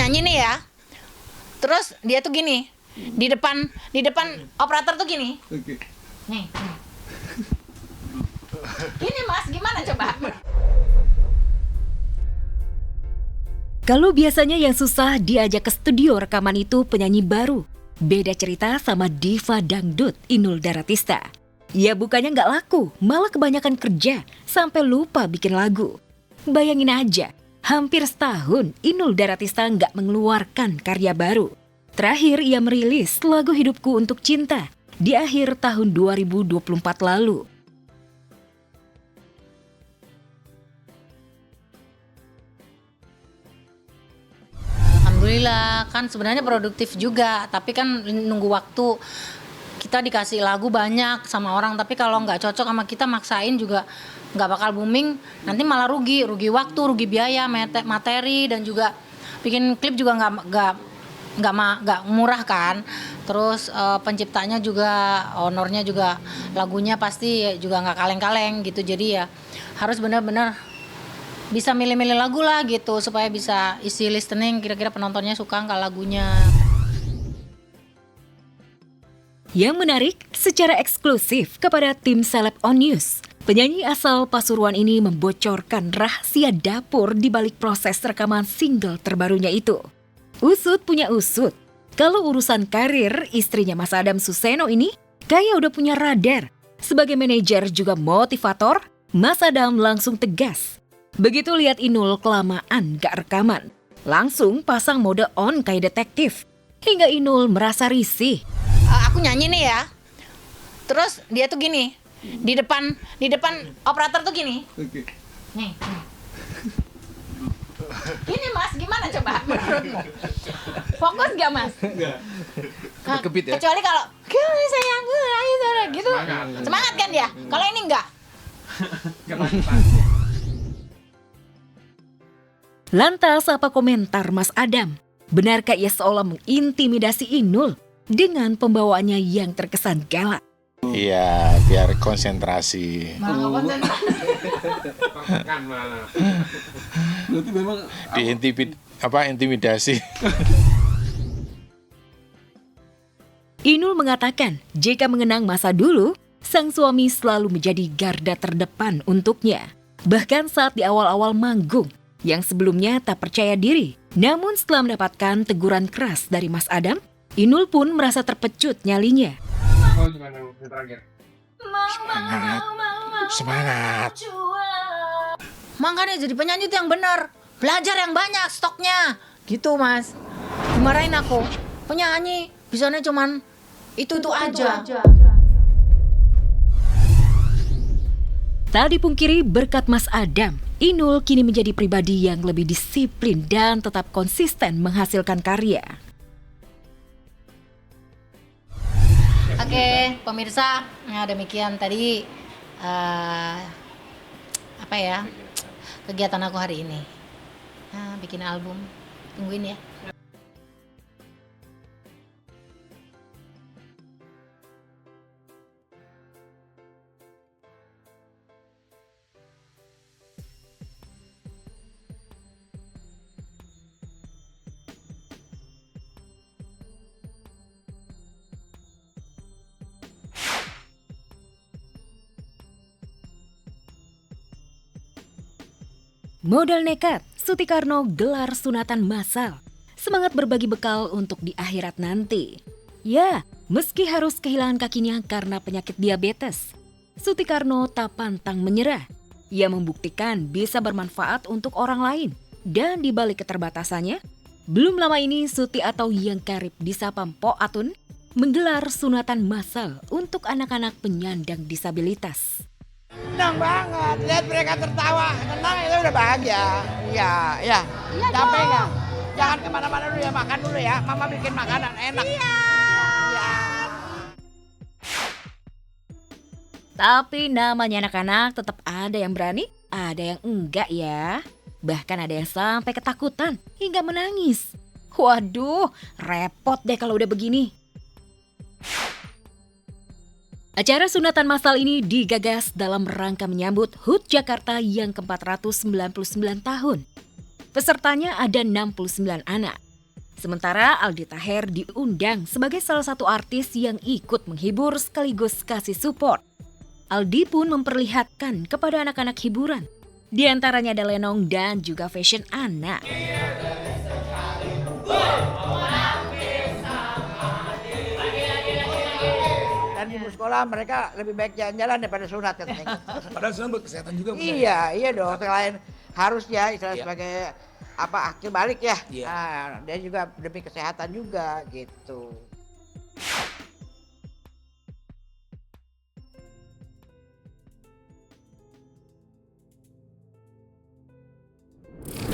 nyanyi nih ya. Terus dia tuh gini, di depan operator tuh gini. Oke. Nih. Gini Mas, gimana coba? Kalau biasanya yang susah diajak ke studio rekaman itu penyanyi baru. Beda cerita sama diva dangdut Inul Daratista. Ya bukannya nggak laku, malah kebanyakan kerja sampai lupa bikin lagu. Bayangin aja, hampir setahun Inul Daratista nggak mengeluarkan karya baru. Terakhir ia merilis lagu Hidupku Untuk Cinta di akhir tahun 2024 lalu. Alhamdulillah, kan sebenarnya produktif juga, tapi kan nunggu waktu. Kita dikasih lagu banyak sama orang, tapi kalau nggak cocok sama kita maksain juga nggak bakal booming. Nanti malah rugi waktu, rugi biaya, materi, dan juga bikin klip juga nggak murah kan. Terus penciptanya juga, ownernya juga, lagunya pasti juga nggak kaleng-kaleng gitu. Jadi ya harus benar-benar bisa milih-milih lagu lah gitu, supaya bisa isi listening, kira-kira penontonnya suka nggak lagunya. Yang menarik, secara eksklusif kepada tim Celeb On News, penyanyi asal Pasuruan ini membocorkan rahasia dapur di balik proses rekaman single terbarunya itu. Usut punya usut, kalau urusan karir istrinya Mas Adam Suseno ini kayak udah punya radar. Sebagai manajer juga motivator, Mas Adam langsung tegas. Begitu lihat Inul kelamaan gak rekaman, langsung pasang mode on kayak detektif. Hingga Inul merasa risih. Aku nyanyi nih ya. Terus dia tuh gini, di depan operator tuh gini. Oke. Nih. Gini Mas, gimana coba menurutmu? Fokus gak Mas? Enggak. Kebit ya? Kecuali kalau gini sayangku gitu. Semangat kan dia. Kalau ini enggak. Lantas apa komentar Mas Adam? Benarkah ia seolah mengintimidasi Inul dengan pembawaannya yang terkesan galak? Iya, biar konsentrasi. Berarti memang Intimidasi. Inul mengatakan jika mengenang masa dulu, sang suami selalu menjadi garda terdepan untuknya. Bahkan saat di awal-awal manggung, yang sebelumnya tak percaya diri. Namun setelah mendapatkan teguran keras dari Mas Adam, Inul pun merasa terpecut nyalinya. Oh, gimana terakhir? Semangat. Makanya jadi penyanyi itu yang benar. Belajar yang banyak stoknya. Gitu Mas. Dimarahin aku. Penyanyi bisanya cuman itu aja. Tak dipungkiri berkat Mas Adam, Inul kini menjadi pribadi yang lebih disiplin dan tetap konsisten menghasilkan karya. Oke, pemirsa, nah demikian tadi kegiatan aku hari ini. Nah, bikin album, tungguin ya. Modal nekat, Sutikarno gelar sunatan massal. Semangat berbagi bekal untuk di akhirat nanti. Ya, meski harus kehilangan kakinya karena penyakit diabetes, Sutikarno tak pantang menyerah. Ia membuktikan bisa bermanfaat untuk orang lain. Dan di balik keterbatasannya, belum lama ini Suti atau yang karib disapa Mpok Atun menggelar sunatan massal untuk anak-anak penyandang disabilitas. Senang banget, lihat mereka tertawa, tenang itu udah bahagia. Iya, iya. Capek nggak? Jangan kemana-mana dulu ya, makan dulu ya. Mama bikin makanan enak. Iya. Tapi namanya anak-anak tetap ada yang berani, ada yang enggak ya. Bahkan ada yang sampai ketakutan hingga menangis. Waduh, repot deh kalau udah begini. Acara sunatan massal ini digagas dalam rangka menyambut HUT Jakarta yang ke-499 tahun. Pesertanya ada 69 anak. Sementara Aldi Taher diundang sebagai salah satu artis yang ikut menghibur sekaligus kasih support. Aldi pun memperlihatkan kepada anak-anak hiburan. Di antaranya ada lenong dan juga fashion anak. Dan di sekolah mereka lebih baik jalan-jalan daripada sunat katanya. Padahal sunat buat kesehatan juga. Iya dong. Selain harusnya istilah sebagai akil balik ya. Iya. Nah, dia juga demi kesehatan juga gitu.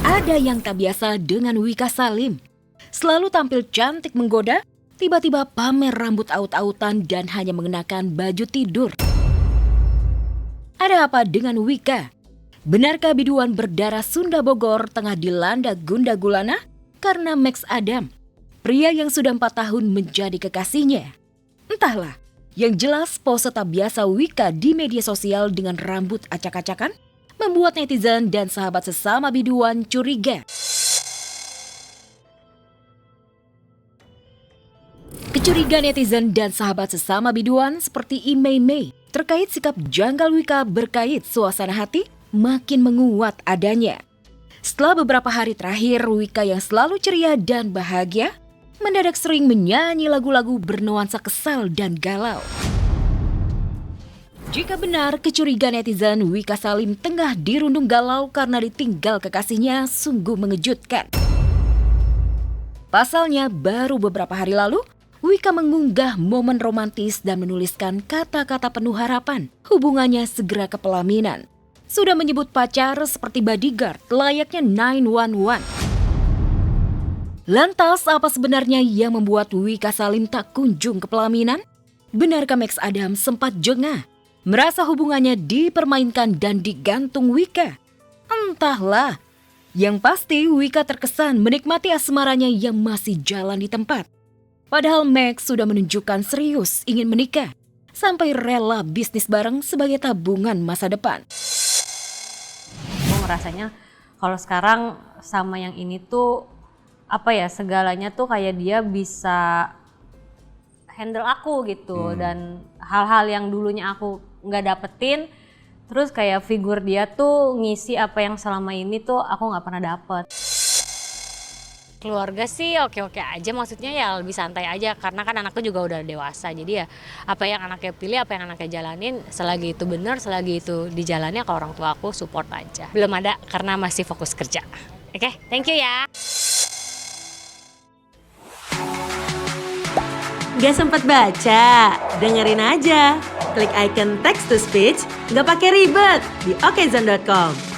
Ada yang tak biasa dengan Wika Salim. Selalu tampil cantik menggoda, tiba-tiba pamer rambut aut-autan dan hanya mengenakan baju tidur. Ada apa dengan Wika? Benarkah biduan berdarah Sunda Bogor tengah dilanda gundah gulana karena Max Adam, pria yang sudah 4 tahun menjadi kekasihnya? Entahlah, yang jelas pose tak biasa Wika di media sosial dengan rambut acak-acakan membuat netizen dan sahabat sesama biduan curiga. Kecurigaan netizen dan sahabat sesama biduan seperti Imei Mei terkait sikap janggal Wika berkait suasana hati makin menguat adanya. Setelah beberapa hari terakhir, Wika yang selalu ceria dan bahagia mendadak sering menyanyi lagu-lagu bernuansa kesal dan galau. Jika benar kecurigaan netizen Wika Salim tengah dirundung galau karena ditinggal kekasihnya, sungguh mengejutkan. Pasalnya baru beberapa hari lalu, Wika mengunggah momen romantis dan menuliskan kata-kata penuh harapan hubungannya segera ke pelaminan. Sudah menyebut pacar seperti bodyguard layaknya 911. Lantas apa sebenarnya yang membuat Wika Salim tak kunjung ke pelaminan? Benarkah Max Adam sempat jengah, merasa hubungannya dipermainkan dan digantung Wika? Entahlah. Yang pasti Wika terkesan menikmati asmaranya yang masih jalan di tempat. Padahal Max sudah menunjukkan serius ingin menikah, sampai rela bisnis bareng sebagai tabungan masa depan. Gue ngerasanya kalau sekarang sama yang ini tuh segalanya tuh kayak dia bisa handle aku gitu. Dan hal-hal yang dulunya aku nggak dapetin, terus kayak figur dia tuh ngisi apa yang selama ini tuh aku nggak pernah dapet. Keluarga sih oke-oke aja, maksudnya ya lebih santai aja karena kan anakku juga udah dewasa, jadi ya apa yang anaknya pilih, apa yang anaknya jalanin, selagi itu benar, selagi itu dijalani ke orang tua aku support aja. Belum ada karena masih fokus kerja. Oke, thank you ya. Gak sempat baca? Dengerin aja. Klik icon text to speech, gak pakai ribet di okezone.com.